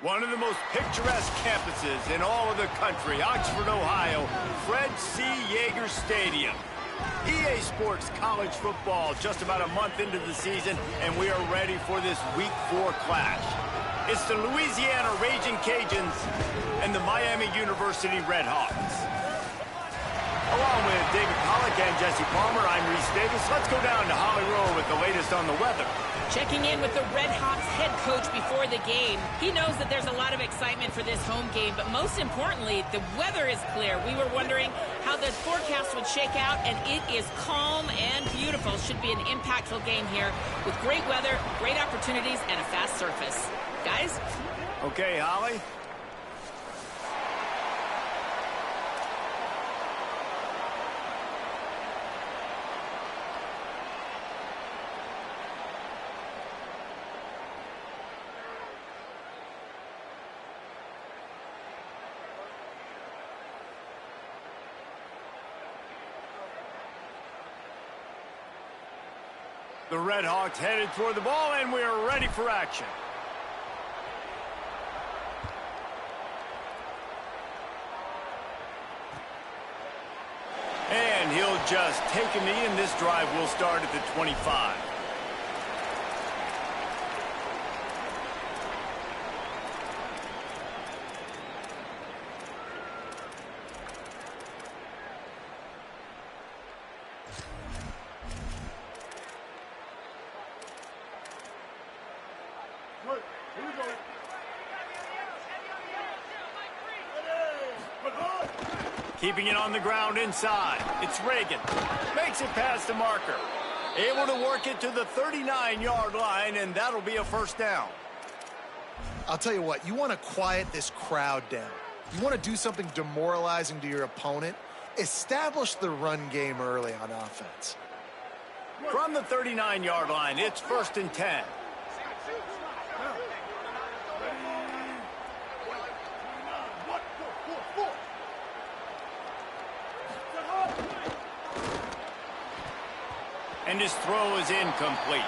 One of the most picturesque campuses in all of the country, Oxford, Ohio, Fred C. Yeager Stadium. EA Sports College Football just about a month into the season, and we are ready for this Week 4 clash. It's the Louisiana Raging Cajuns and the Miami University Redhawks. Along with David Pollack and Jesse Palmer, I'm Reese Davis. Let's go down to Holly Rowe with the latest on the weather. Checking in with the Redhawks head coach before the game. He knows that there's a lot of excitement for this home game, but most importantly, the weather is clear. We were wondering how the forecast would shake out, and it is calm and beautiful. Should be an impactful game here with great weather, great opportunities, and a fast surface. Guys? Okay, Holly. The Redhawks headed toward the ball, and we are ready for action. And he'll just take a knee, and this drive will start at the 25. Keeping it on the ground inside. It's Reagan. Makes it past the marker. Able to work it to the 39-yard line, and that'll be a first down. I'll tell you what, you want to quiet this crowd down. You want to do something demoralizing to your opponent. Establish the run game early on offense. From the 39-yard line, it's 1st and 10. And his throw is incomplete.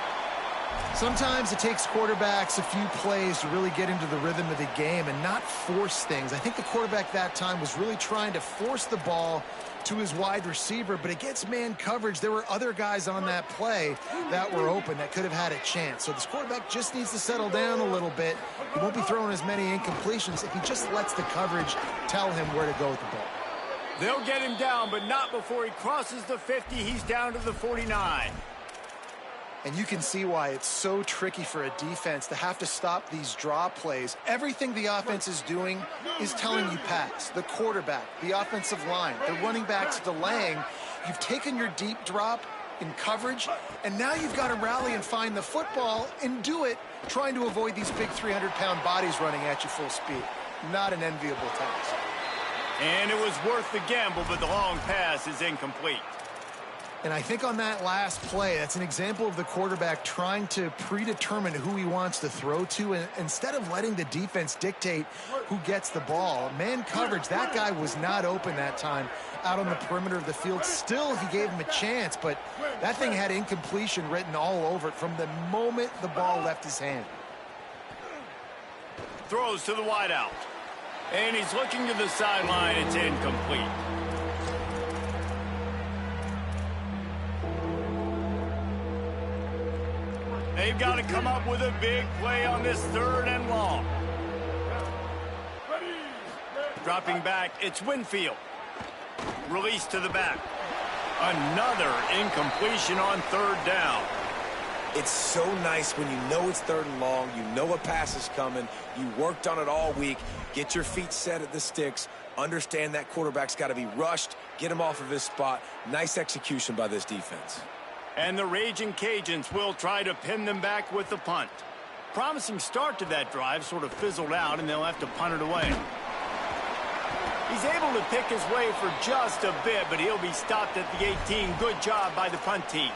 Sometimes it takes quarterbacks a few plays to really get into the rhythm of the game and not force things. I think the quarterback that time was really trying to force the ball to his wide receiver, but against man coverage, there were other guys on that play that were open that could have had a chance. So this quarterback just needs to settle down a little bit. He won't be throwing as many incompletions if he just lets the coverage tell him where to go with the ball. They'll get him down, but not before he crosses the 50. He's down to the 49. And you can see why it's so tricky for a defense to have to stop these draw plays. Everything the offense is doing is telling you pass. The quarterback, the offensive line, the running backs delaying. You've taken your deep drop in coverage, and now you've got to rally and find the football and do it, trying to avoid these big 300-pound bodies running at you full speed. Not an enviable task. And it was worth the gamble, but the long pass is incomplete. And I think on that last play, that's an example of the quarterback trying to predetermine who he wants to throw to, and instead of letting the defense dictate who gets the ball. Man coverage, that guy was not open that time out on the perimeter of the field. Still, he gave him a chance, but that thing had incompletion written all over it from the moment the ball left his hand. Throws to the wideout. And he's looking to the sideline. It's incomplete. They've got to come up with a big play on this 3rd and long. Dropping back, it's Winfield. Release to the back. Another incompletion on 3rd down. It's so nice when you know it's 3rd and long, you know a pass is coming, you worked on it all week, get your feet set at the sticks, understand that quarterback's got to be rushed, get him off of his spot. Nice execution by this defense. And the Raging Cajuns will try to pin them back with the punt. Promising start to that drive, sort of fizzled out, and they'll have to punt it away. He's able to pick his way for just a bit, but he'll be stopped at the 18. Good job by the punt team.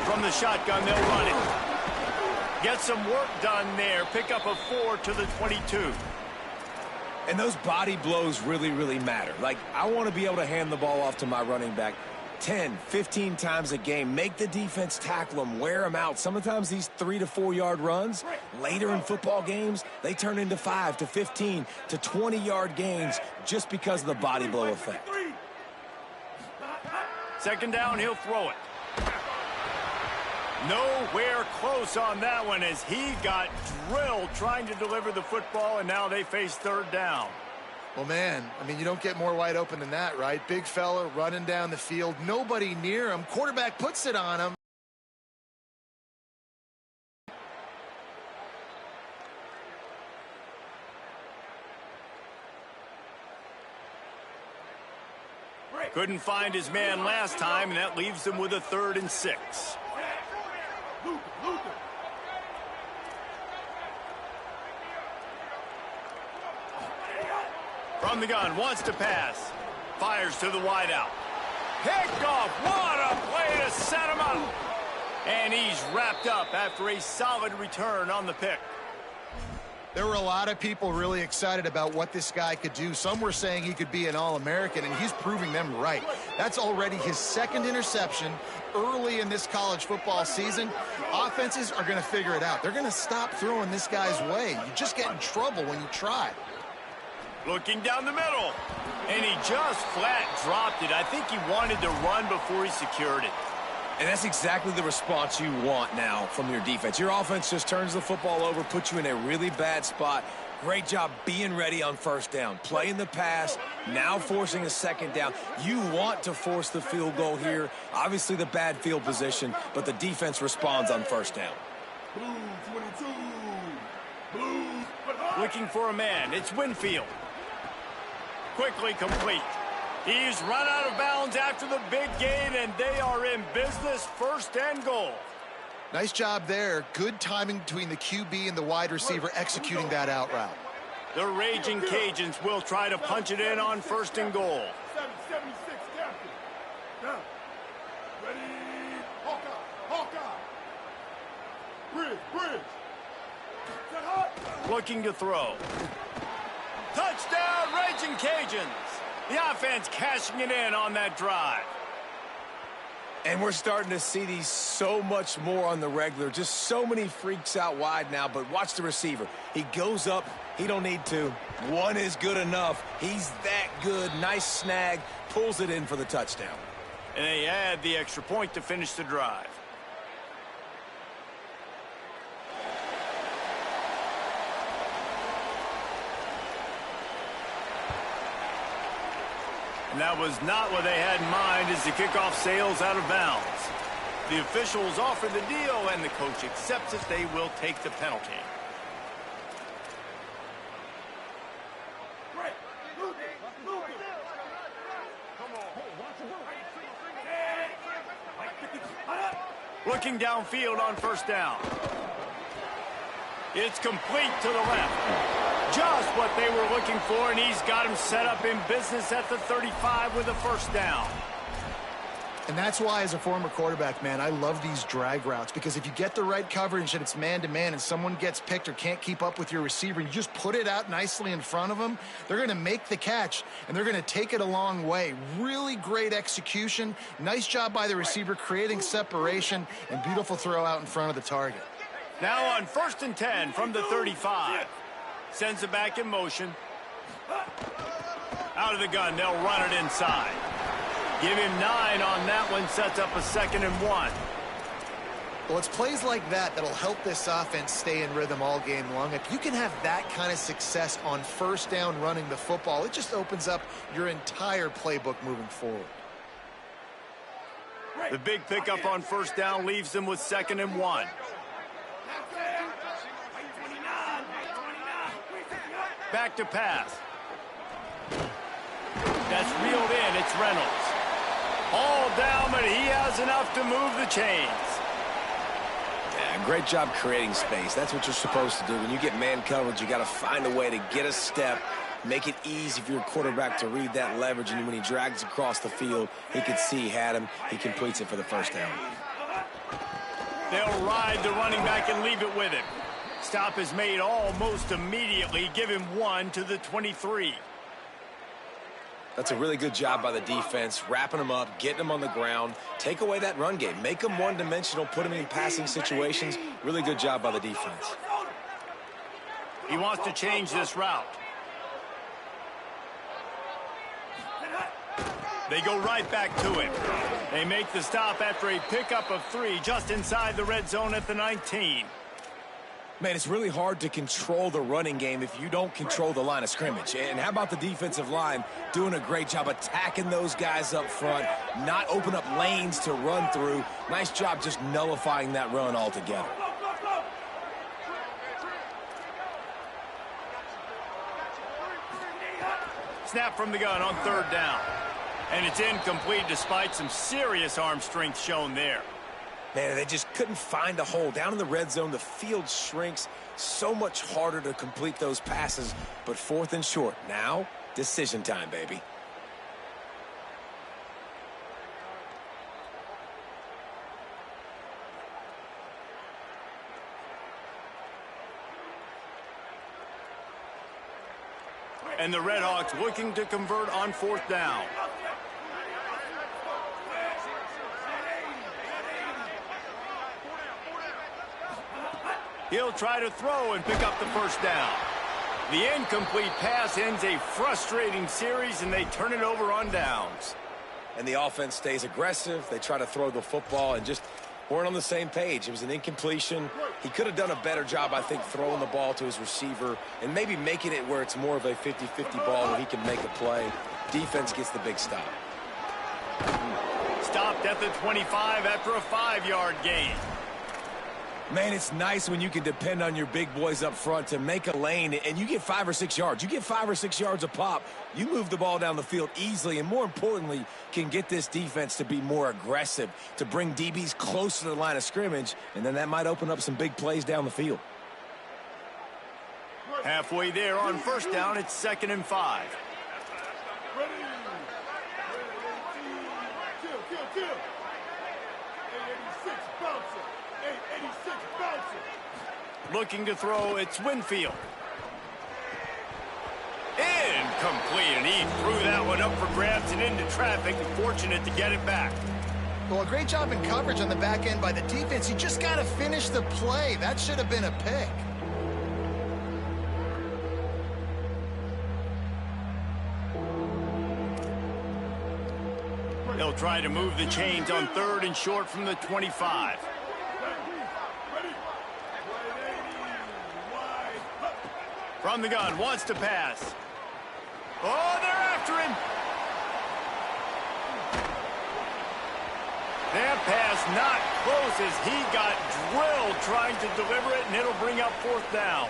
From the shotgun, they'll run it. Get some work done there. Pick up a 4 to the 22. And those body blows really, really matter. Like, I want to be able to hand the ball off to my running back 10, 15 times a game. Make the defense tackle them, wear them out. Sometimes these 3 to 4 yard runs, later in football games, they turn into 5 to 15 to 20 yard gains just because of the body blow effect. Second down, he'll throw it. Nowhere close on that one as he got drilled trying to deliver the football, and now they face third down. Well, man, I mean, you don't get more wide open than that, right? Big fella running down the field, nobody near him. Quarterback puts it on him. Couldn't find his man last time, and that leaves him with a 3rd and 6. From the gun, wants to pass. Fires to the wideout. Picked off. What a play to set him up. And he's wrapped up after a solid return on the pick. There were a lot of people really excited about what this guy could do. Some were saying he could be an All-American, and he's proving them right. That's already his 2nd interception early in this college football season. Offenses are going to figure it out. They're going to stop throwing this guy's way. You just get in trouble when you try. Looking down the middle, and he just flat dropped it. I think he wanted to run before he secured it. And that's exactly the response you want now from your defense. Your offense just turns the football over, puts you in a really bad spot. Great job being ready on first down. Playing the pass, now forcing a 2nd down. You want to force the field goal here. Obviously the bad field position, but the defense responds on first down. Blue 22. Blue. Looking for a man. It's Winfield. Quickly complete. He's run out of bounds after the big gain, and they are in business, 1st and goal. Nice job there. Good timing between the QB and the wide receiver executing that out route. The Raging Cajuns will try to punch it in on 1st and goal. 776 captain. Now. Ready. Hawkeye. Bridge. Set hot. Looking to throw. Touchdown, Raging Cajuns. The offense cashing it in on that drive. And we're starting to see these so much more on the regular. Just so many freaks out wide now, but watch the receiver. He goes up. He don't need to. One is good enough. He's that good. Nice snag. Pulls it in for the touchdown. And they add the extra point to finish the drive. And that was not what they had in mind as the kickoff sails out of bounds. The officials offer the deal, and the coach accepts it. They will take the penalty. Looking downfield on 1st down. It's complete to the left. Just what they were looking for, and he's got him set up in business at the 35 with a 1st down. And that's why, as a former quarterback, man, I love these drag routes, because if you get the right coverage and it's man-to-man and someone gets picked or can't keep up with your receiver, you just put it out nicely in front of them, they're going to make the catch, and they're going to take it a long way. Really great execution. Nice job by the receiver creating separation, and beautiful throw out in front of the target. Now on 1st and 10 from the 35. Sends it back in motion. Out of the gun, they'll run it inside. Give him 9 on that one, sets up a 2nd and 1. Well, it's plays like that that'll help this offense stay in rhythm all game long. If you can have that kind of success on 1st down running the football, it just opens up your entire playbook moving forward. The big pickup on 1st down leaves them with 2nd and 1. Back to pass. That's reeled in. It's Reynolds. All down, but he has enough to move the chains. Yeah, great job creating space. That's what you're supposed to do. When you get man coverage, you got to find a way to get a step, make it easy for your quarterback to read that leverage, and when he drags across the field, he could see he had him. He completes it for the 1st down. They'll ride the running back and leave it with him. Stop is made almost immediately. Give him 1 to the 23. That's a really good job by the defense, wrapping them up, getting them on the ground. Take away that run game. Make them one-dimensional, put them in passing situations. Really good job by the defense. He wants to change this route. They go right back to him. They make the stop after a pickup of 3 just inside the red zone at the 19. Man, it's really hard to control the running game if you don't control the line of scrimmage. And how about the defensive line doing a great job attacking those guys up front, not open up lanes to run through. Nice job just nullifying that run altogether. Snap from the gun on 3rd down. And it's incomplete despite some serious arm strength shown there. Man, they just couldn't find a hole. Down in the red zone, the field shrinks. So much harder to complete those passes. But 4th and short. Now, decision time, baby. And the Red Hawks looking to convert on 4th down. He'll try to throw and pick up the 1st down. The incomplete pass ends a frustrating series, and they turn it over on downs. And the offense stays aggressive. They try to throw the football and just weren't on the same page. It was an incompletion. He could have done a better job, I think, throwing the ball to his receiver and maybe making it where it's more of a 50-50 ball where he can make a play. Defense gets the big stop. Stopped at the 25 after a 5-yard gain. Man, it's nice when you can depend on your big boys up front to make a lane, and you get 5 or 6 yards. You get 5 or 6 yards a pop, you move the ball down the field easily, and more importantly, can get this defense to be more aggressive, to bring DBs closer to the line of scrimmage, and then that might open up some big plays down the field. Halfway there on 1st down, it's 2nd and 5. Ready. Kill. 886 bouncer. 886 bouncer. Looking to throw, it's Winfield. Incomplete, and he threw that one up for grabs and into traffic. Fortunate to get it back. Well, a great job in coverage on the back end by the defense. You just got to finish the play. That should have been a pick. They'll try to move the chains on 3rd and short from the 25. From the gun, wants to pass. Oh, they're after him. That pass not close as he got drilled trying to deliver it, and it'll bring up 4th down.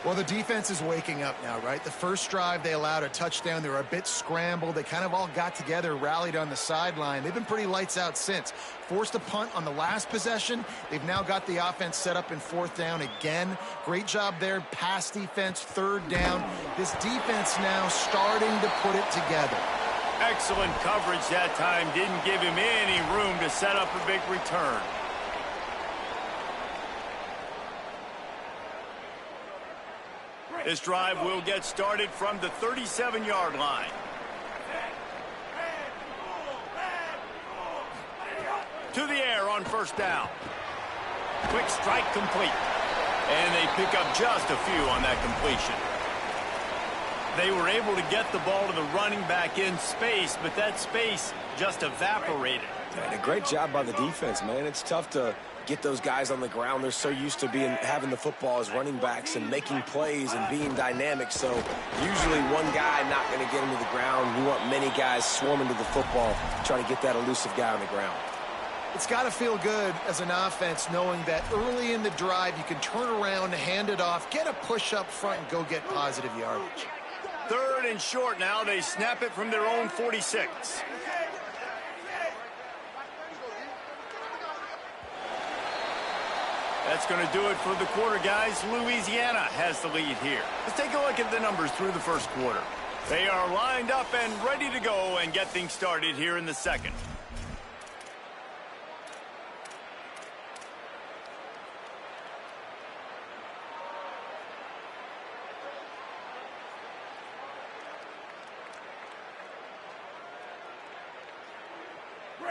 Well, the defense is waking up now, right? The first drive, they allowed a touchdown. They were a bit scrambled. They kind of all got together, rallied on the sideline. They've been pretty lights out since. Forced a punt on the last possession. They've now got the offense set up in 4th down again. Great job there. Pass defense, 3rd down. This defense now starting to put it together. Excellent coverage that time. Didn't give him any room to set up a big return. This drive will get started from the 37-yard line. To the air on 1st down. Quick strike complete. And they pick up just a few on that completion. They were able to get the ball to the running back in space, but that space just evaporated. And a great job by the defense, man. It's tough to get those guys on the ground. They're so used to having the football as running backs and making plays and being dynamic. So usually one guy not going to get him to the ground. You want many guys swarming to the football, trying to get that elusive guy on the ground. It's got to feel good as an offense knowing that early in the drive you can turn around, hand it off, get a push up front, and go get positive yardage. 3rd and short now. They snap it from their own 46. That's going to do it for the quarter, guys. Louisiana has the lead here. Let's take a look at the numbers through the 1st quarter. They are lined up and ready to go and get things started here in the 2nd.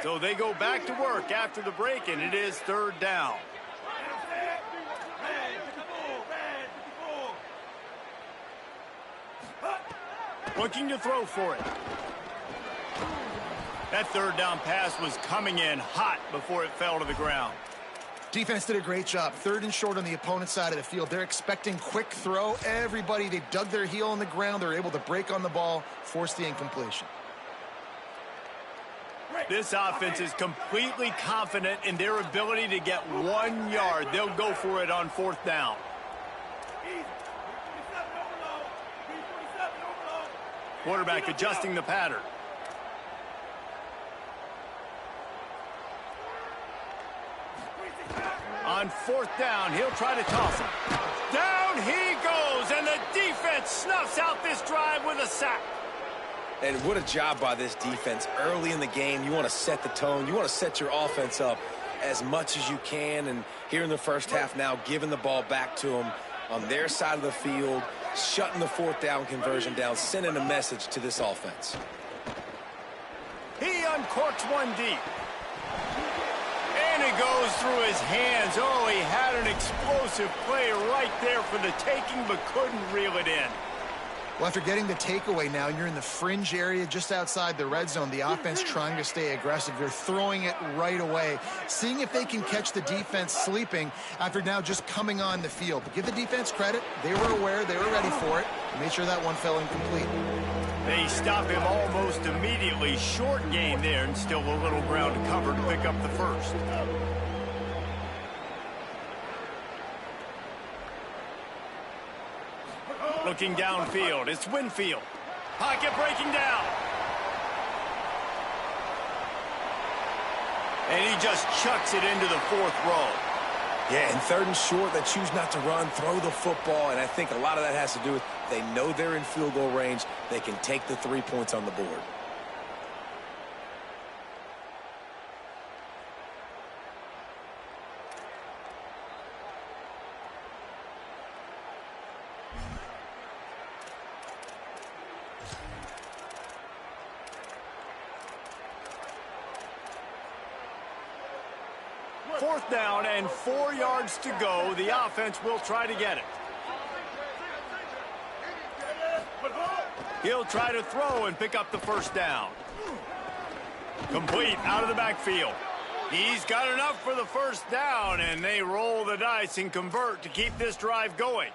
So they go back to work after the break, and it is third down. Looking to throw for it. That third down pass was coming in hot before it fell to the ground. Defense did a great job. Third and short on the opponent's side of the field. They're expecting quick throw. Everybody, they dug their heel on the ground. They're able to break on the ball, force the incompletion. This offense is completely confident in their ability to get 1 yard. They'll go for it on fourth down. Quarterback adjusting the pattern. On fourth down, he'll try to toss it. Down he goes, and the defense snuffs out this drive with a sack. And what a job by this defense. Early in the game, you want to set the tone. You want to set your offense up as much as you can. And here in the first half now, giving the ball back to them on their side of the field, shutting the fourth down conversion down, sending a message to this offense. He uncorks one deep. And it goes through his hands. Oh, he had an explosive play right there for the taking, but couldn't reel it in. Well, after getting the takeaway now, you're in the fringe area just outside the red zone. The offense trying to stay aggressive. They're throwing it right away, seeing if they can catch the defense sleeping after now just coming on the field. But give the defense credit. They were aware. They were ready for it. Made sure that one fell incomplete. They stop him almost immediately. Short gain there, and still a little ground to cover to pick up the first. Looking downfield, it's Winfield. Pocket breaking down. And he just chucks it into the fourth row. Yeah, and third and short, they choose not to run, throw the football, and I think a lot of that has to do with they know they're in field goal range. They can take the 3 points on the board. Fourth down and 4 yards to go. The offense will try to get it. He'll try to throw and pick up the first down. Complete out of the backfield. He's got enough for the first down, and they roll the dice and convert to keep this drive going.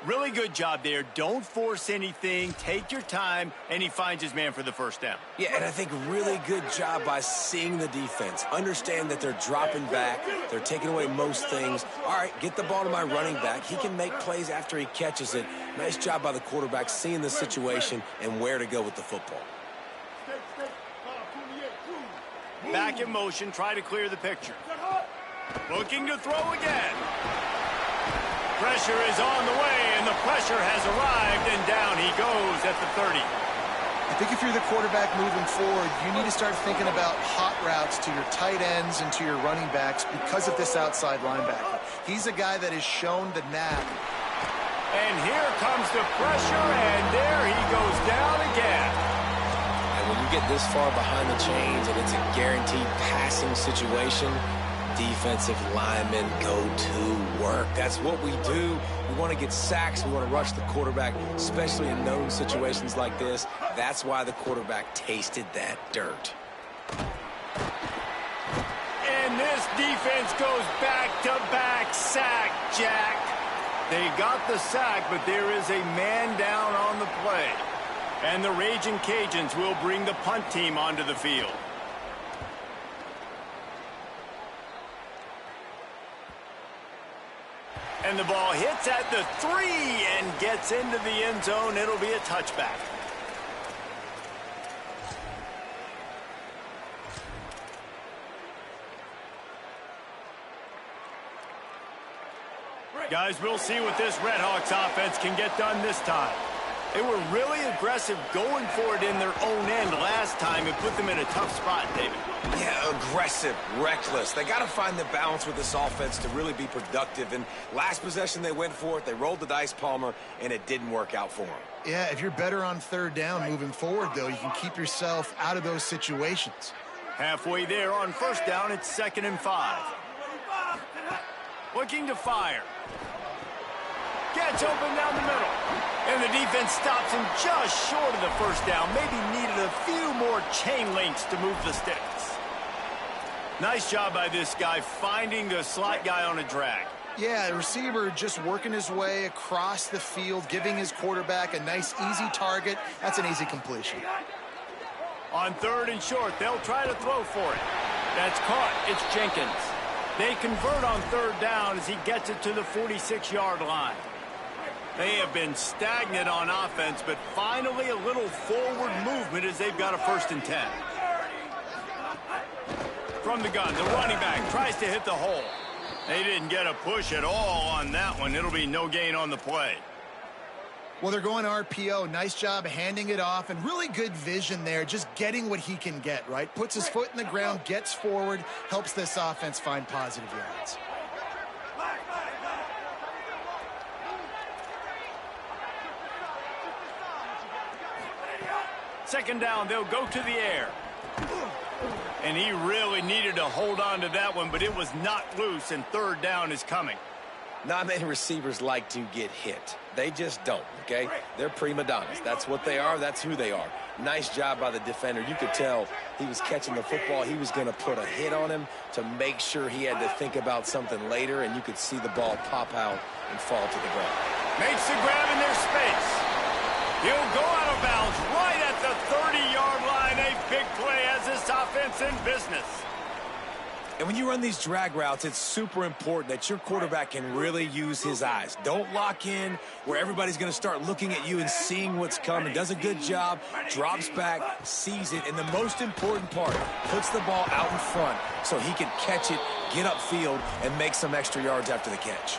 Really good job there. Don't force anything. Take your time, and he finds his man for the first down. Yeah, and I think really good job by seeing the defense. Understand that they're dropping back. They're taking away most things. All right, get the ball to my running back. He can make plays after he catches it. Nice job by the quarterback seeing the situation and where to go with the football. Back in motion, try to clear the picture. Looking to throw again. Pressure is on the way, and the pressure has arrived, and down he goes at the 30. I think if you're the quarterback moving forward, you need to start thinking about hot routes to your tight ends and to your running backs because of this outside linebacker. He's a guy that has shown the knack. And here comes the pressure, and there he goes down again. And when you get this far behind the chains and it's a guaranteed passing situation, defensive linemen go to work. That's what we do. We want to get sacks. We want to rush the quarterback, especially in known situations like this. That's why the quarterback tasted that dirt. And this defense goes back-to-back sack, Jack. They got the sack, but there is a man down on the play. And the Raging Cajuns will bring the punt team onto the field. And the ball hits at the 3 and gets into the end zone. It'll be a touchback. Guys, we'll see what this Red Hawks offense can get done this time. They were really aggressive going for it in their own end last time. It put them in a tough spot, David. Yeah, aggressive, reckless. They got to find the balance with this offense to really be productive. And last possession they went for it. They rolled the dice, Palmer, and it didn't work out for them. Yeah, if you're better on third down moving forward, though, you can keep yourself out of those situations. Halfway there on first down, it's 2nd and 5. Looking to fire. Gets open down the middle. And the defense stops him just short of the first down. Maybe needed a few more chain links to move the sticks. Nice job by this guy finding the slot guy on a drag. Yeah, the receiver just working his way across the field, giving his quarterback a nice, easy target. That's an easy completion. On 3rd and short, they'll try to throw for it. That's caught. It's Jenkins. They convert on 3rd down as he gets it to the 46-yard line. They have been stagnant on offense, but finally a little forward movement as they've got a 1st and 10. From the gun, the running back tries to hit the hole. They didn't get a push at all on that one. It'll be no gain on the play. Well, they're going RPO. Nice job handing it off, and really good vision there, just getting what he can get, right? Puts his foot in the ground, gets forward, helps this offense find positive yards. Second down, they'll go to the air. And he really needed to hold on to that one, but it was not loose, and 3rd down is coming. Not many receivers like to get hit. They just don't, okay? They're prima donnas. That's what they are. That's who they are. Nice job by the defender. You could tell he was catching the football. He was going to put a hit on him to make sure he had to think about something later, and you could see the ball pop out and fall to the ground. Makes the grab in their space. He'll go out of bounds right at the 30-yard line. A big play as this offense in business. And when you run these drag routes, it's super important that your quarterback can really use his eyes. Don't lock in where everybody's going to start looking at you and seeing what's coming. Does a good job, drops back, sees it, and the most important part, puts the ball out in front so he can catch it, get upfield, and make some extra yards after the catch.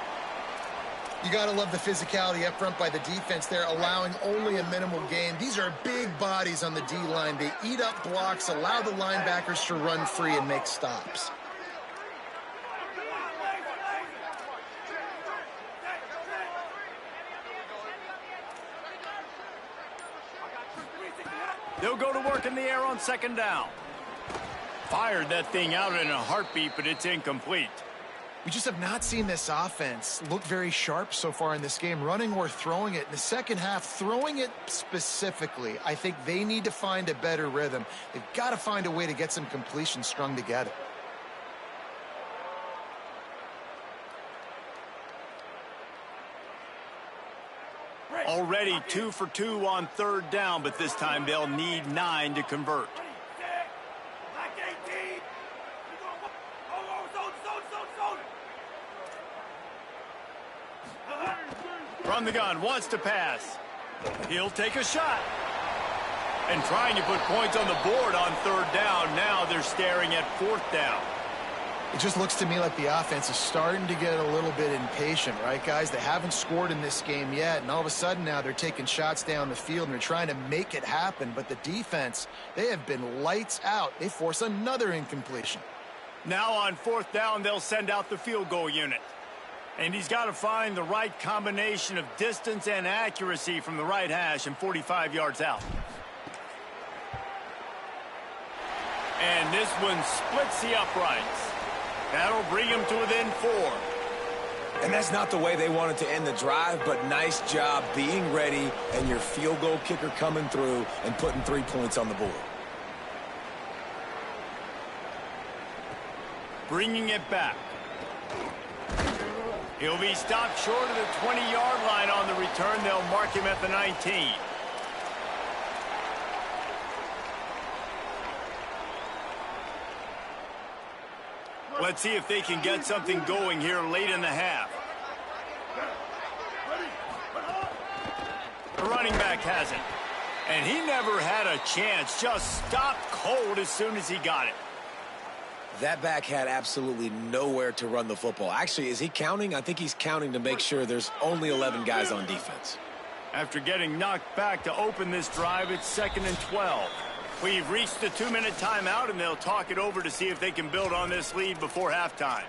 You got to love the physicality up front by the defense there, allowing only a minimal gain. These are big bodies on the D-line. They eat up blocks, allow the linebackers to run free and make stops. They'll go to work in the air on 2nd down. Fired that thing out in a heartbeat, but it's incomplete. We just have not seen this offense look very sharp so far in this game, running or throwing it. In the second half, throwing it specifically, I think they need to find a better rhythm. They've got to find a way to get some completions strung together. Already 2 for 2 on 3rd down, but this time they'll need 9 to convert. From the gun, wants to pass. He'll take a shot. And trying to put points on the board on 3rd down. Now they're staring at 4th down. It just looks to me like the offense is starting to get a little bit impatient, right, guys? They haven't scored in this game yet, and all of a sudden now they're taking shots down the field and they're trying to make it happen. But the defense, they have been lights out. They force another incompletion. Now on 4th down, they'll send out the field goal unit. And he's got to find the right combination of distance and accuracy from the right hash and 45 yards out. And this one splits the uprights. That'll bring him to within 4. And that's not the way they wanted to end the drive, but nice job being ready and your field goal kicker coming through and putting 3 points on the board. Bringing it back. He'll be stopped short of the 20-yard line on the return. They'll mark him at the 19. Let's see if they can get something going here late in the half. The running back has it. And he never had a chance. Just stopped cold as soon as he got it. That back had absolutely nowhere to run the football. Actually, is he counting? I think he's counting to make sure there's only 11 guys on defense. After getting knocked back to open this drive, it's 2nd and 12. We've reached the 2-minute timeout, and they'll talk it over to see if they can build on this lead before halftime.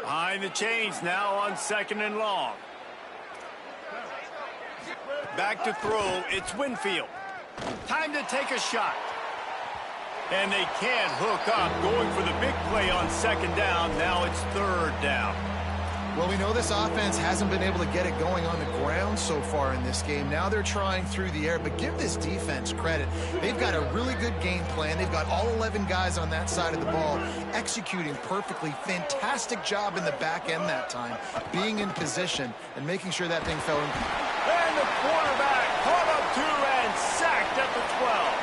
Behind the chains now on 2nd and long. Back to throw. It's Winfield. Time to take a shot. And they can't hook up. Going for the big play on 2nd down. Now it's 3rd down. Well, we know this offense hasn't been able to get it going on the ground so far in this game. Now they're trying through the air, but give this defense credit. They've got a really good game plan. They've got all 11 guys on that side of the ball executing perfectly. Fantastic job in the back end that time, being in position and making sure that thing fell in. And the quarterback caught up to and sacked at the 12.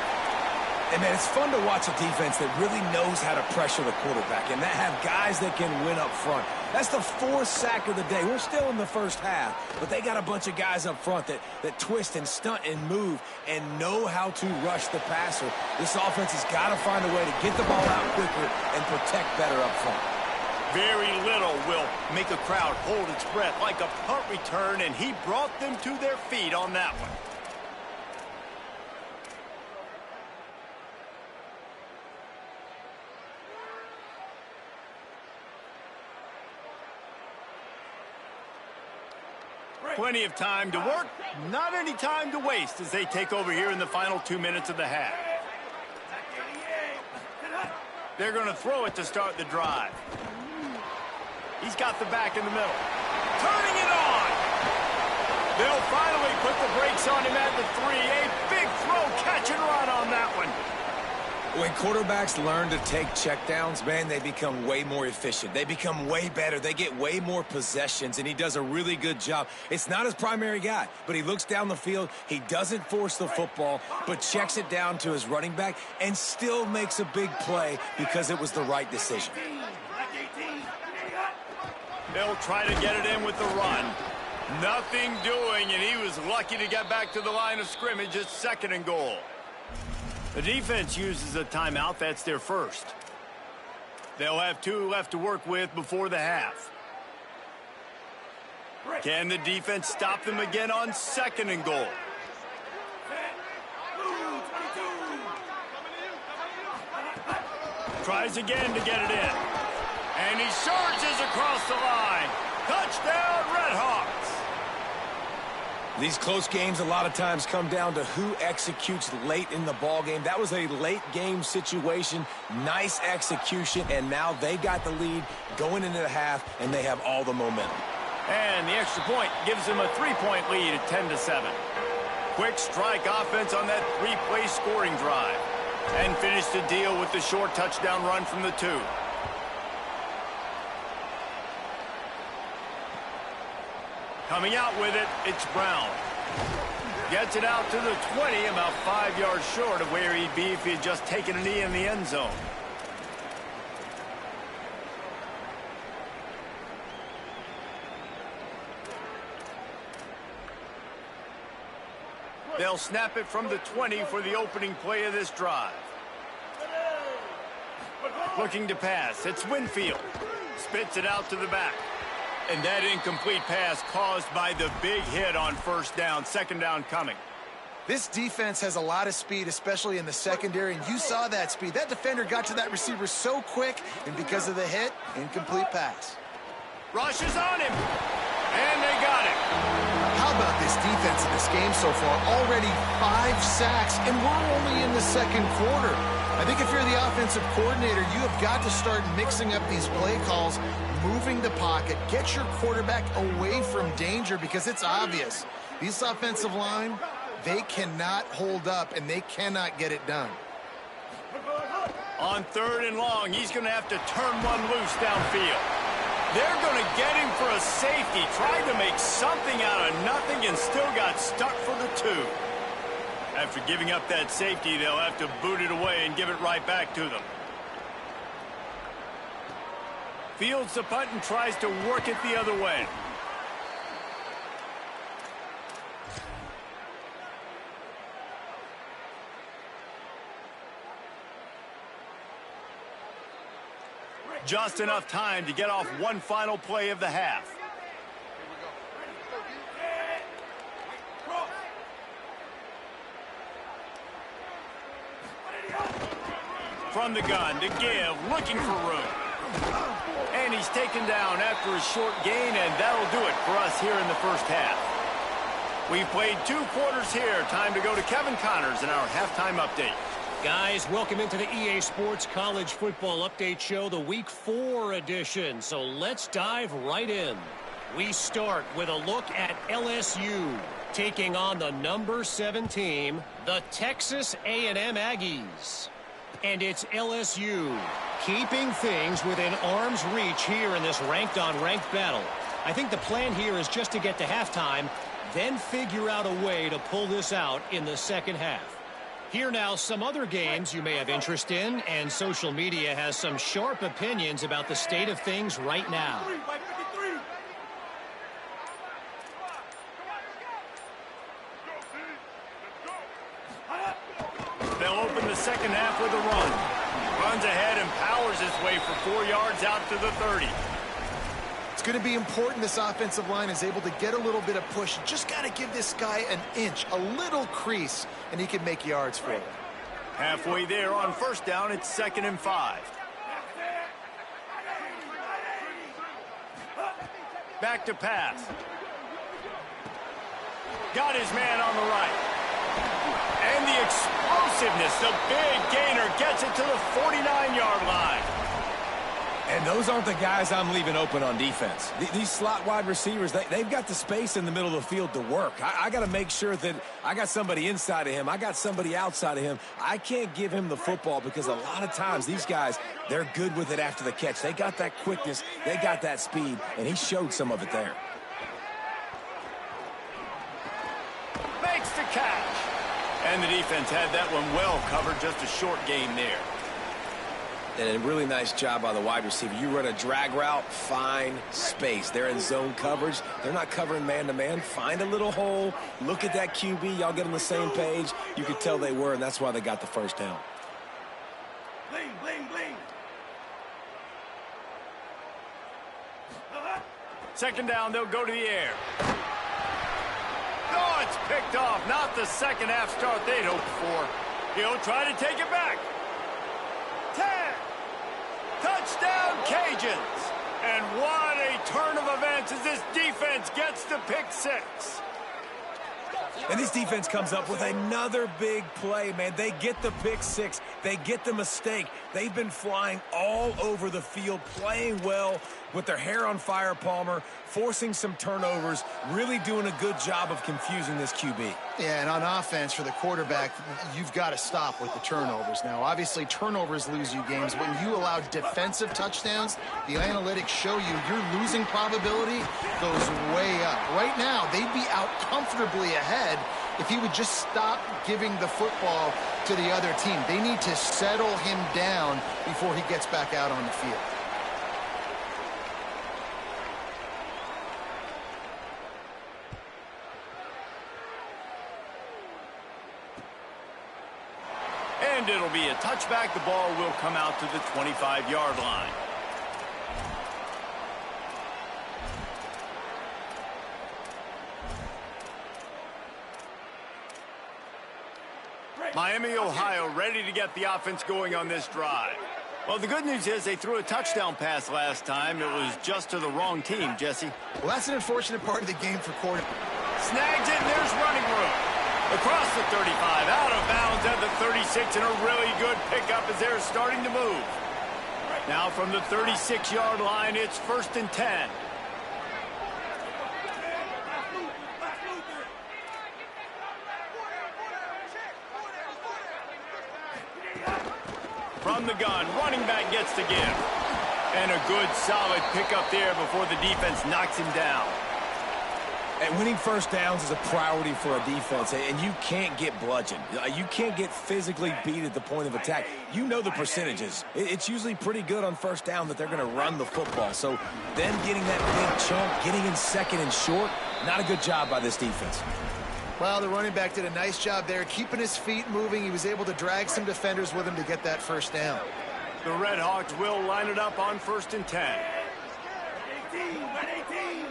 And, man, it's fun to watch a defense that really knows how to pressure the quarterback and that have guys that can win up front. That's the 4th sack of the day. We're still in the first half, but they got a bunch of guys up front that twist and stunt and move and know how to rush the passer. This offense has got to find a way to get the ball out quicker and protect better up front. Very little will make a crowd hold its breath like a punt return, and he brought them to their feet on that one. Plenty of time to work, not any time to waste as they take over here in the final 2 minutes of the half. They're going to throw it to start the drive. He's got the back in the middle. Turning it on! They'll finally put the brakes on him at the 3. A big throw, catch and run on that one. When quarterbacks learn to take checkdowns, man, they become way more efficient. They become way better. They get way more possessions, and he does a really good job. It's not his primary guy, but he looks down the field. He doesn't force the football, but checks it down to his running back and still makes a big play because it was the right decision. They'll try to get it in with the run. Nothing doing, and he was lucky to get back to the line of scrimmage at 2nd and goal. The defense uses a timeout. That's their first. They'll have 2 left to work with before the half. Can the defense stop them again on 2nd and goal? Tries again to get it in. And he surges across the line. Touchdown, Redhawks! These close games a lot of times come down to who executes late in the ball game. That was a late game situation, nice execution, and now they got the lead going into the half, and they have all the momentum. And the extra point gives them a 3-point lead at 10-7. Quick strike offense on that 3-play scoring drive. And finish the deal with the short touchdown run from the 2. Coming out with it, it's Brown. Gets it out to the 20, about 5 yards short of where he'd be if he had just taken a knee in the end zone. They'll snap it from the 20 for the opening play of this drive. Looking to pass, it's Winfield. Spits it out to the back. And that incomplete pass caused by the big hit on 1st down, 2nd down coming. This defense has a lot of speed, especially in the secondary, and you saw that speed. That defender got to that receiver so quick, and because of the hit, incomplete pass. Rushes on him, and they got it. How about this defense in this game so far? Already 5 sacks, and we're only in the 2nd quarter. I think if you're the offensive coordinator, you have got to start mixing up these play calls, moving the pocket, get your quarterback away from danger because it's obvious. This offensive line, they cannot hold up, and they cannot get it done. On 3rd and long, he's going to have to turn one loose downfield. They're going to get him for a safety, trying to make something out of nothing and still got stuck for the 2. After giving up that safety, they'll have to boot it away and give it right back to them. Fields the punt and tries to work it the other way. Just enough time to get off one final play of the half. From the gun to give, looking for room. And and he's taken down after a short gain, and that'll do it for us here in the first half. We've played 2 quarters here. Time to go to Kevin Connors in our halftime update. Guys, welcome into the EA Sports College Football Update Show, the Week 4 edition. So let's dive right in. We start with a look at LSU taking on the number 7 team, the Texas A&M Aggies. And it's LSU keeping things within arm's reach here in this ranked-on-ranked battle. I think the plan here is just to get to halftime, then figure out a way to pull this out in the second half. Here now, some other games you may have interest in, and social media has some sharp opinions about the state of things right now. They'll open the second half with a run. Runs ahead and powers his way for 4 yards out to the 30. It's going to be important this offensive line is able to get a little bit of push. Just got to give this guy an inch, a little crease, and he can make yards for it. Halfway there on first down, it's 2nd and 5. Back to pass. Got his man on the right. And the explosiveness, the big gainer gets it to the 49-yard line. And those aren't the guys I'm leaving open on defense. These slot wide receivers, they've got the space in the middle of the field to work. I got to make sure that I got somebody inside of him. I got somebody outside of him. I can't give him the football because a lot of times these guys, they're good with it after the catch. They got that quickness. They got that speed, and he showed some of it there. Makes the catch. And the defense had that one well covered, just a short gain there. And a really nice job by the wide receiver. You run a drag route, find space. They're in zone coverage. They're not covering man-to-man. Find a little hole. Look at that QB. Y'all get on the same page. You could tell they were, and that's why they got the first down. Bling, bling, bling. Second down, they'll go to the air. Oh, it's picked off. Not the second half start they'd hoped for. He'll try to take it back. 10. Touchdown, Cajuns. And what a turn of events as this defense gets the pick 6. And this defense comes up with another big play, man. They get the pick 6. They get the mistake. They've been flying all over the field, playing well with their hair on fire, Palmer, forcing some turnovers, really doing a good job of confusing this QB. Yeah, and on offense for the quarterback, you've got to stop with the turnovers. Now, obviously, turnovers lose you games. When you allow defensive touchdowns, the analytics show you your losing probability goes way up. Right now, they'd be out comfortably ahead if he would just stop giving the football to the other team. They need to settle him down before he gets back out on the field. And it'll be a touchback. The ball will come out to the 25-yard line. Miami, Ohio, ready to get the offense going on this drive. Well, the good news is they threw a touchdown pass last time. It was just to the wrong team, Jesse. Well, that's an unfortunate part of the game for quarterback. Snags it, and there's running room. Across the 35, out of bounds at the 36, and a really good pickup as they're starting to move. Now from the 36-yard line, it's 1st and 10. From the gun, running back gets to give. And a good, solid pickup there before the defense knocks him down. And winning first downs is a priority for a defense, and you can't get bludgeoned. You can't get physically beat at the point of attack. You know the percentages. It's usually pretty good on first down that they're going to run the football. So them getting that big chunk, getting in second and short, not a good job by this defense. Well, the running back did a nice job there, keeping his feet moving. He was able to drag some defenders with him to get that first down. The Red Hawks will line it up on 1st and 10. 18, 18.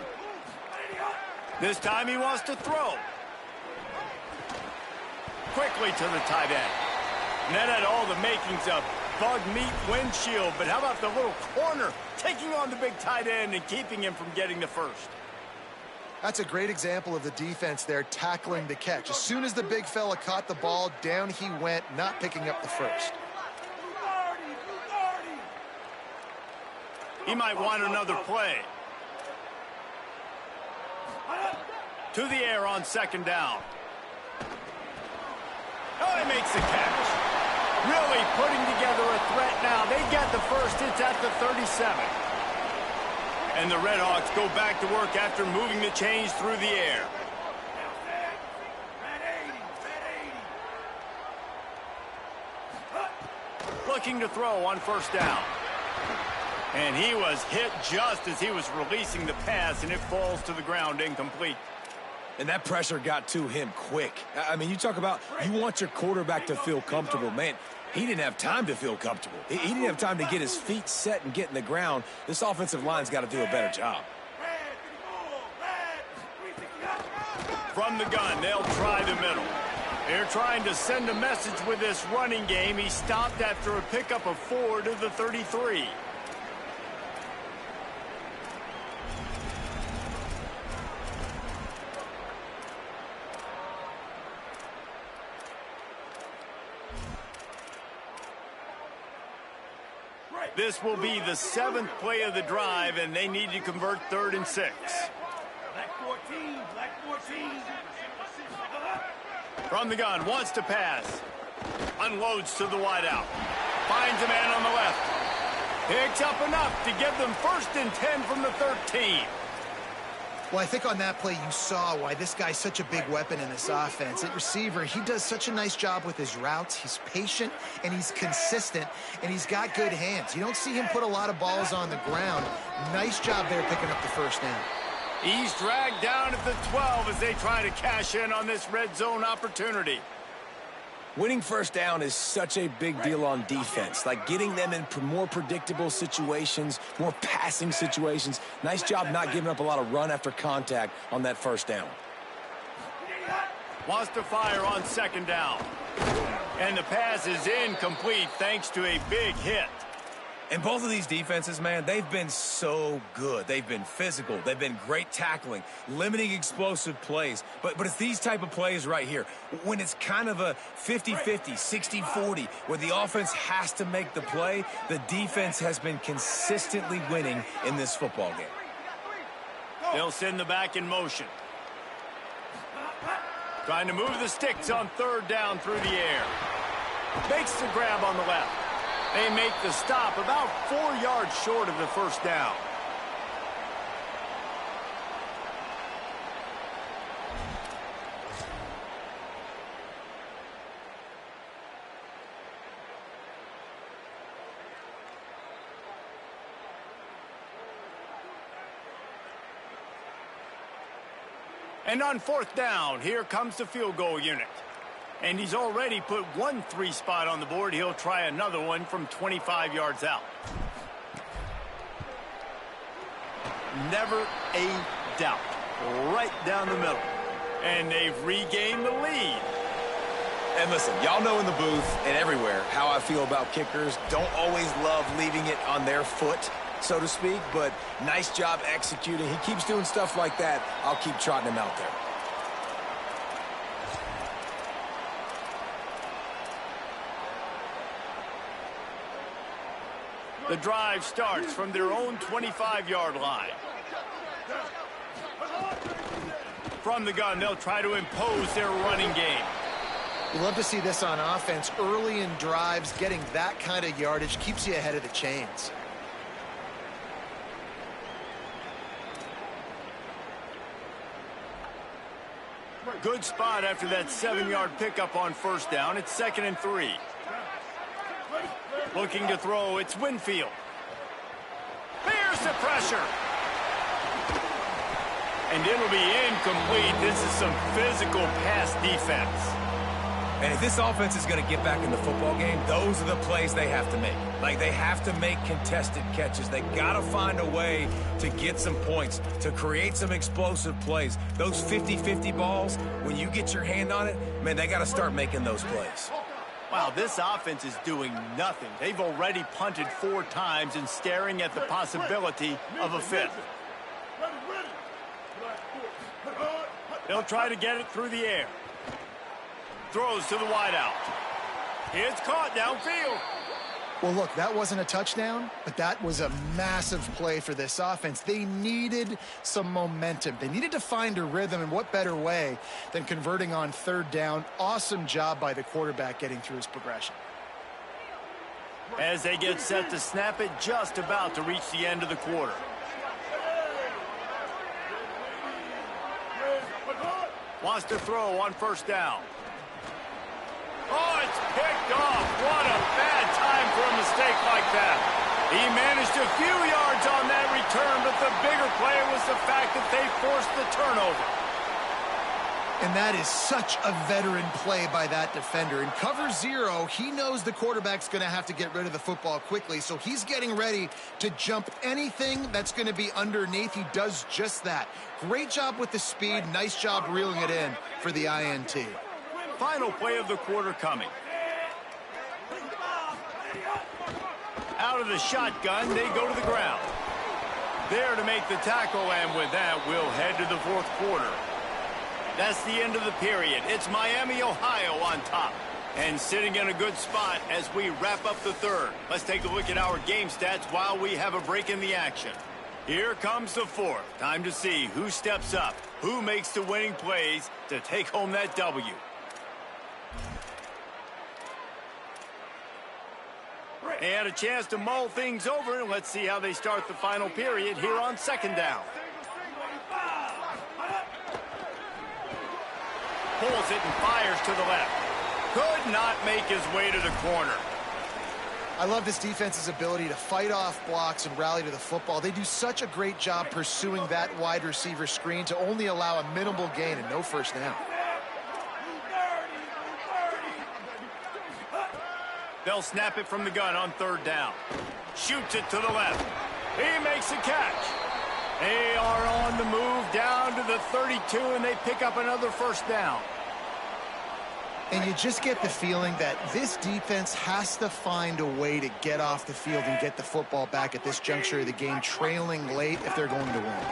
This time he wants to throw. Quickly to the tight end. And that had all the makings of bug meat windshield, but how about the little corner taking on the big tight end and keeping him from getting the first? That's a great example of the defense there tackling the catch. As soon as the big fella caught the ball, down he went, not picking up the first. He might want another play. To the air on second down. Oh, he makes the catch. Really putting together a threat now. They got the first. It's at the 37. And the Redhawks go back to work after moving the chains through the air. Looking to throw on first down. And he was hit just as he was releasing the pass, and it falls to the ground incomplete. And that pressure got to him quick. I mean, you talk about you want your quarterback to feel comfortable. Man, he didn't have time to feel comfortable. He didn't have time to get his feet set and get in the ground. This offensive line's got to do a better job. From the gun, they'll try the middle. They're trying to send a message with this running game. He stopped after a pickup of 4 to the 33. This will be the 7th play of the drive, and they need to convert 3rd and 6. Black 14, black 14. From the gun, wants to pass. Unloads to the wideout. Finds a man on the left. Picks up enough to give them 1st and 10 from the 13. Well, I think on that play you saw why this guy's such a big weapon in this offense. At receiver, he does such a nice job with his routes. He's patient, and he's consistent, and he's got good hands. You don't see him put a lot of balls on the ground. Nice job there picking up the first down. He's dragged down at the 12 as they try to cash in on this red zone opportunity. Winning first down is such a big deal on defense, like getting them in more predictable situations, more passing situations. Nice job not giving up a lot of run after contact on that first down. Wants to fire on second down. And the pass is incomplete thanks to a big hit. And both of these defenses, man, they've been so good. They've been physical. They've been great tackling, limiting explosive plays. But it's these type of plays right here, when it's kind of a 50-50, 60-40, where the offense has to make the play, the defense has been consistently winning in this football game. They'll send the back in motion. Trying to move the sticks on 3rd down through the air. Makes the grab on the left. They make the stop about 4 yards short of the first down. And on 4th down, here comes the field goal unit. And he's already put 1 3 spot on the board. He'll try another one from 25 yards out. Never a doubt. Right down the middle. And they've regained the lead. And listen, y'all know in the booth and everywhere how I feel about kickers. Don't always love leaving it on their foot, so to speak, but nice job executing. He keeps doing stuff like that. I'll keep trotting him out there. The drive starts from their own 25-yard line. From the gun, they'll try to impose their running game. You love to see this on offense. Early in drives, getting that kind of yardage keeps you ahead of the chains. Good spot after that 7-yard pickup on first down. It's 2nd and 3. Looking to throw, it's Winfield. There's the pressure. And it'll be incomplete. This is some physical pass defense. And if this offense is going to get back in the football game, those are the plays they have to make. Like, they have to make contested catches. They got to find a way to get some points, to create some explosive plays. Those 50-50 balls, when you get your hand on it, man, they got to start making those plays. Wow, this offense is doing nothing. They've already punted 4 times and staring at the possibility of a 5th. They'll try to get it through the air. Throws to the wideout. It's caught downfield. Well, look, that wasn't a touchdown, but that was a massive play for this offense. They needed some momentum. They needed to find a rhythm, and what better way than converting on 3rd down. Awesome job by the quarterback getting through his progression. As they get set to snap it, just about to reach the end of the quarter. Wants to throw on 1st down. Oh, it's picked off. What a bad time for a mistake like that. He managed a few yards on that return, but the bigger play was the fact that they forced the turnover. And that is such a veteran play by that defender. In cover 0, he knows the quarterback's going to have to get rid of the football quickly, so he's getting ready to jump anything that's going to be underneath. He does just that. Great job with the speed. Nice job reeling it in for the INT. Final play of the quarter coming. Out of the shotgun, they go to the ground. There to make the tackle, and with that, we'll head to the 4th quarter. That's the end of the period. It's Miami, Ohio on top. And sitting in a good spot as we wrap up the 3rd. Let's take a look at our game stats while we have a break in the action. Here comes the 4th. Time to see who steps up, who makes the winning plays to take home that W. They had a chance to mull things over, and let's see how they start the final period here on 2nd down. Pulls it and fires to the left. Could not make his way to the corner. I love this defense's ability to fight off blocks and rally to the football. They do such a great job pursuing that wide receiver screen to only allow a minimal gain and no 1st down. They'll snap it from the gun on 3rd down. Shoots it to the left. He makes a catch. They are on the move down to the 32, and they pick up another 1st down. And you just get the feeling that this defense has to find a way to get off the field and get the football back at this juncture of the game, trailing late if they're going to win.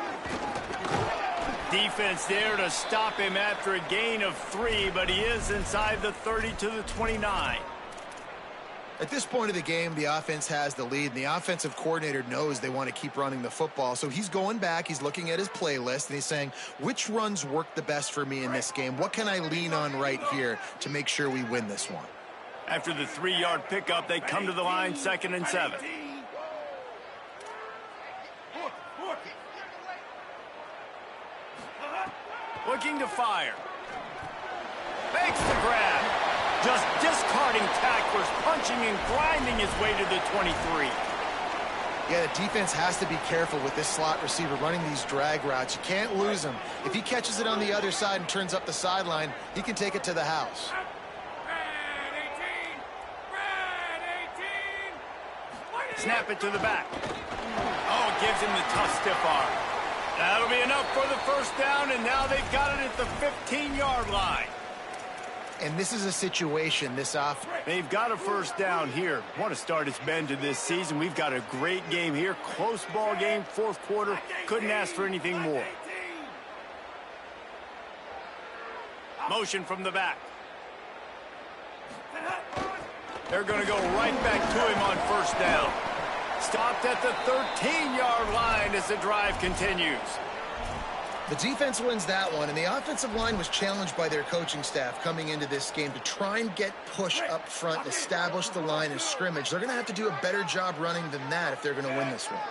Defense there to stop him after a gain of 3, but he is inside the 30 to the 29. At this point of the game, the offense has the lead, and the offensive coordinator knows they want to keep running the football. So he's going back, he's looking at his playlist, and he's saying, which runs work the best for me in this game? What can I lean on right here to make sure we win this one? After the 3-yard pickup, they come to the line, 2nd and 7. Looking to fire. Makes the grab. Just discarding tacklers, punching and grinding his way to the 23. Yeah, the defense has to be careful with this slot receiver running these drag routes. You can't lose him. If he catches it on the other side and turns up the sideline, he can take it to the house. Snap it to the back. Oh, gives him the tough stiff arm. That'll be enough for the 1st down, and now they've got it at the 15-yard line. And this is a situation, they've got a 1st down here. Want to start its bend to this season. We've got a great game here. Close ball game, 4th quarter. Couldn't ask for anything more. Motion from the back. They're going to go right back to him on 1st down. Stopped at the 13-yard line as the drive continues. The defense wins that one, and the offensive line was challenged by their coaching staff coming into this game to try and get push up front and establish the line of scrimmage. They're going to have to do a better job running than that if they're going to win this one.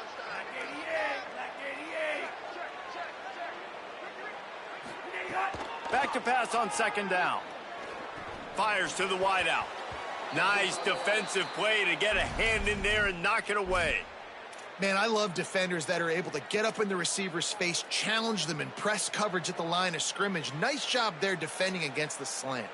Back to pass on 2nd down. Fires to the wideout. Nice defensive play to get a hand in there and knock it away. Man, I love defenders that are able to get up in the receiver's face, challenge them, and press coverage at the line of scrimmage. Nice job there defending against the slant.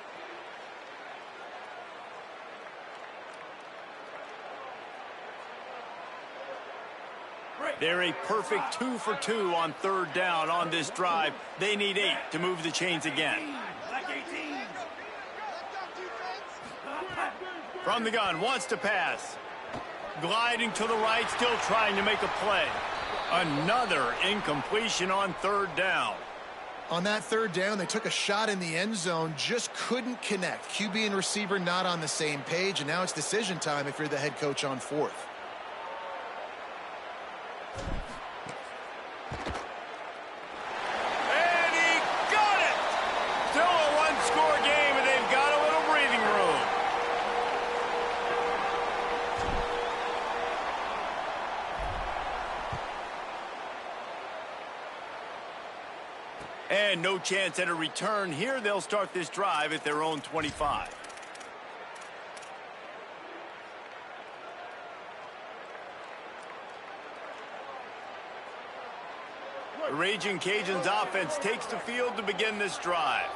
They're a perfect 2 for 2 on 3rd down on this drive. They need 8 to move the chains again. From the gun, wants to pass. Gliding to the right, still trying to make a play. Another incompletion on third down. On that third down, they took a shot in the end zone, just couldn't connect. QB and receiver not on the same page, and now it's decision time if you're the head coach on fourth. And he got it! Still a one-score game, and they've got a little breathing room. And no chance at a return here. They'll start this drive at their own 25. The Raging Cajuns offense takes the field to begin this drive.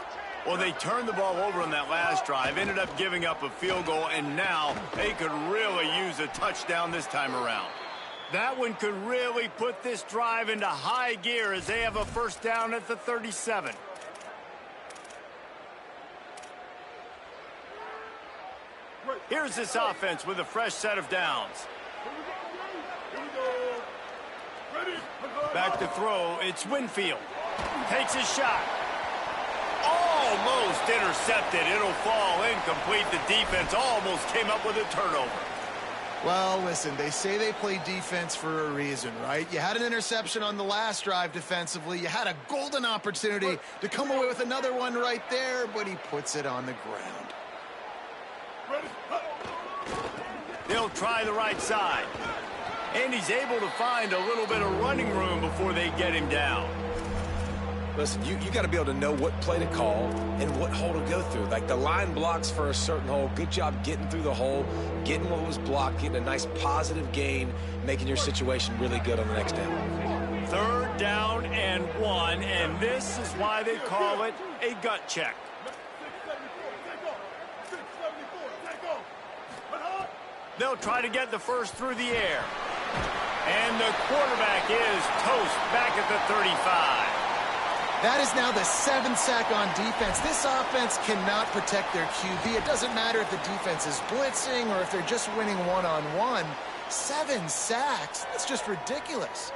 Well, they turned the ball over on that last drive, ended up giving up a field goal, and now they could really use a touchdown this time around. That one could really put this drive into high gear as they have a first down at the 37. Here's this offense with a fresh set of downs. Back to throw, it's Winfield. Takes a shot. Almost intercepted. It'll fall incomplete. The defense almost came up with a turnover. Well, listen, they say they play defense for a reason, right? You had an interception on the last drive defensively. You had a golden opportunity to come away with another one right there, but he puts it on the ground. They'll try the right side. And he's able to find a little bit of running room before they get him down. Listen, you got to be able to know what play to call and what hole to go through. Like the line blocks for a certain hole. Good job getting through the hole, getting what was blocked, getting a nice positive gain, making your situation really good on the next down. Third down and 1, and this is why they call it a gut check. They'll try to get the first through the air. And the quarterback is toast back at the 35. That is now the 7th sack on defense. This offense cannot protect their QB. It doesn't matter if the defense is blitzing or if they're just winning one-on-one. 7 sacks? That's just ridiculous.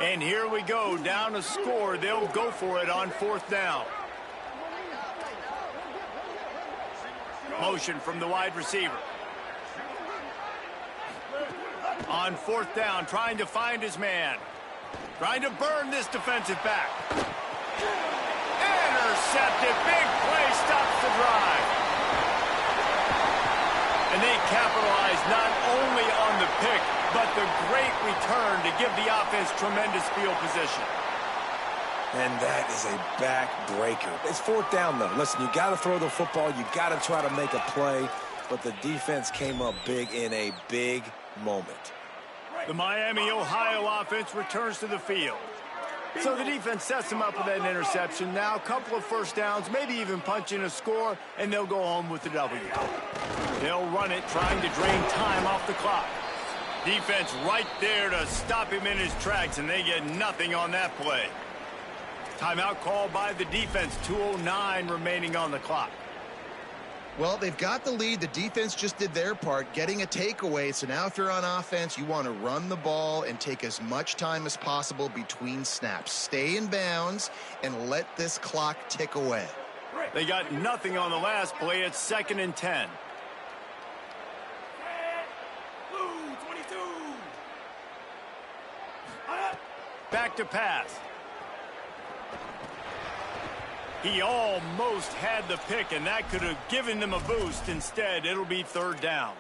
And here we go, down a score. They'll go for it on fourth down. Motion from the wide receiver. On fourth down, trying to find his man. Trying to burn this defensive back. Intercepted. Big play stops the drive. And they capitalize not only on the pick, but the great return to give the offense tremendous field position. And that is a backbreaker. It's fourth down, though. Listen, you got to throw the football. You got to try to make a play. But the defense came up big in a big moment. The Miami, Ohio offense returns to the field. So the defense sets them up with that interception. Now a couple of first downs, maybe even punching a score, and they'll go home with the W. They'll run it, trying to drain time off the clock. Defense right there to stop him in his tracks, and they get nothing on that play. Timeout called by the defense, 2:09 remaining on the clock. Well, they've got the lead. The defense just did their part, getting a takeaway. So now if you're on offense, you want to run the ball and take as much time as possible between snaps. Stay in bounds and let this clock tick away. They got nothing on the last play. It's 2nd and 10. Back to pass. He almost had the pick, and that could have given them a boost. Instead, it'll be third down.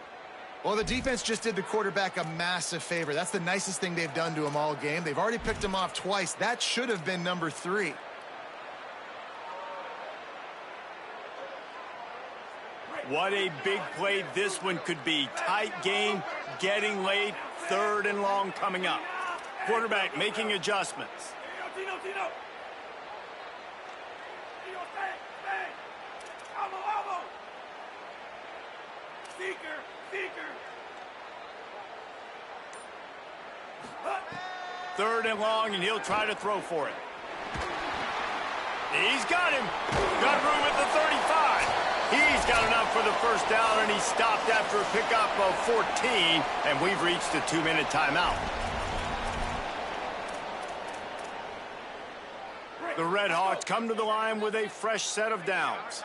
Well, the defense just did the quarterback a massive favor. That's the nicest thing they've done to him all game. They've already picked him off twice. That should have been number 3. What a big play this one could be. Tight game, getting late, 3rd and long coming up. Quarterback making adjustments. Third and long, and he'll try to throw for it. He's got him. Got room at the 35. He's got enough for the first down, and he stopped after a pickup of 14, and we've reached a 2-minute timeout. The Red Hawks come to the line with a fresh set of downs.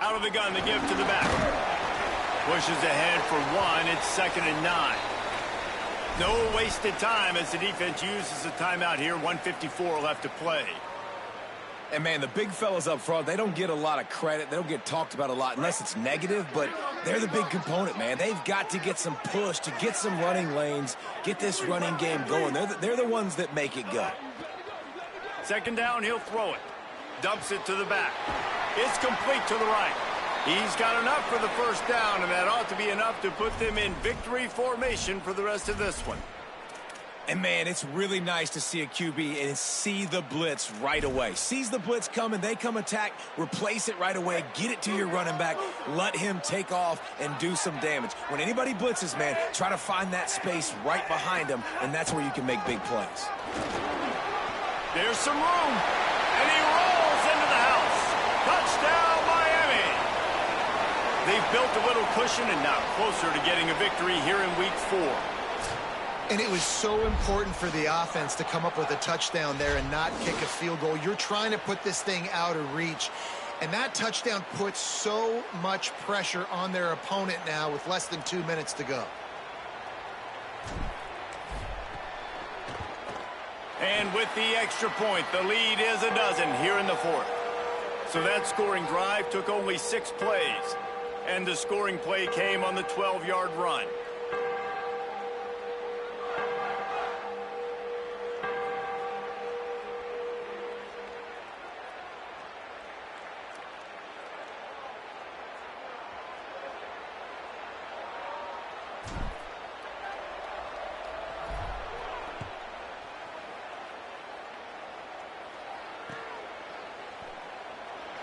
Out of the gun, the give to the back. Pushes ahead for one. It's 2nd and 9. No wasted time as the defense uses a timeout here. 1:54 left to play. And, man, the big fellas up front, they don't get a lot of credit. They don't get talked about a lot unless it's negative, but they're the big component, man. They've got to get some push, to get some running lanes, get this running game going. They're the ones that make it go. 2nd down, he'll throw it. Dumps it to the back. It's complete to the right. He's got enough for the first down, and that ought to be enough to put them in victory formation for the rest of this one. And, man, it's really nice to see a QB and see the blitz right away. Sees the blitz coming, they come attack, replace it right away, get it to your running back, let him take off and do some damage. When anybody blitzes, man, try to find that space right behind them, and that's where you can make big plays. There's some room, and he rolls into the house. Touchdown, Miami! They've built a little cushion and now closer to getting a victory here in Week 4. And it was so important for the offense to come up with a touchdown there and not kick a field goal. You're trying to put this thing out of reach, and that touchdown puts so much pressure on their opponent now with less than 2 minutes to go. And with the extra point, the lead is a dozen here in the 4th. So that scoring drive took only 6 plays, and the scoring play came on the 12-yard run.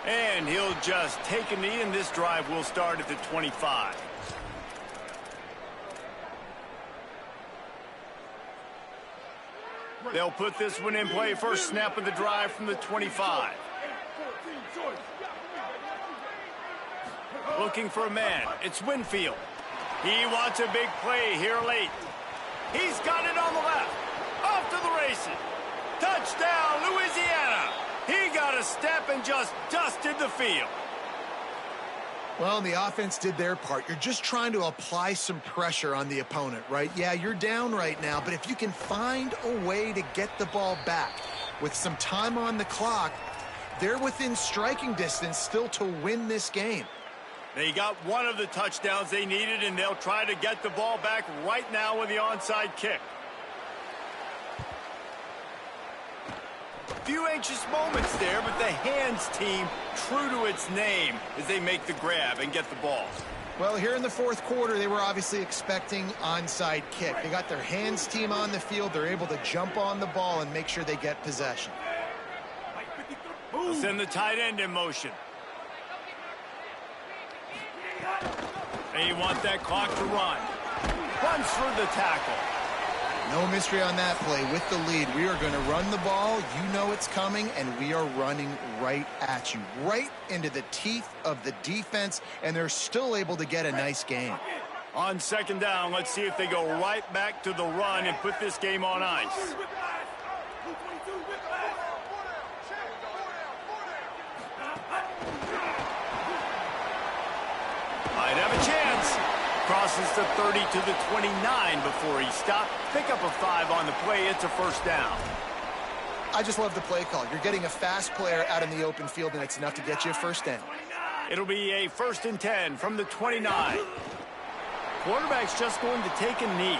And he'll just take a knee, and this drive will start at the 25. They'll put this one in play. First snap of the drive from the 25. Looking for a man. It's Winfield. He wants a big play here late. He's got it on the left. Off to the races. Touchdown, Louisiana. He got a step and just dusted the field. Well, the offense did their part. You're just trying to apply some pressure on the opponent, right? Yeah, you're down right now, but if you can find a way to get the ball back with some time on the clock, they're within striking distance still to win this game. They got one of the touchdowns they needed, and they'll try to get the ball back right now with the onside kick. Few anxious moments there, but the hands team true to its name as they make the grab and get the ball. Well, here in the 4th quarter, they were obviously expecting onside kick. They got their hands team on the field. They're able to jump on the ball and make sure they get possession. They'll send the tight end in motion. They want that clock to run. Runs through the tackle. No mystery on that play. With the lead, we are going to run the ball. You know it's coming, and we are running right at you, right into the teeth of the defense, and they're still able to get a nice game. On 2nd down, let's see if they go right back to the run and put this game on ice. Might have a chance. Crosses the 30 to the 29 before he stopped. Pick up a 5 on the play. It's a first down. I just love the play call. You're getting a fast player out in the open field, and it's enough to get you a first down. It'll be a 1st and 10 from the 29. Quarterback's just going to take a knee.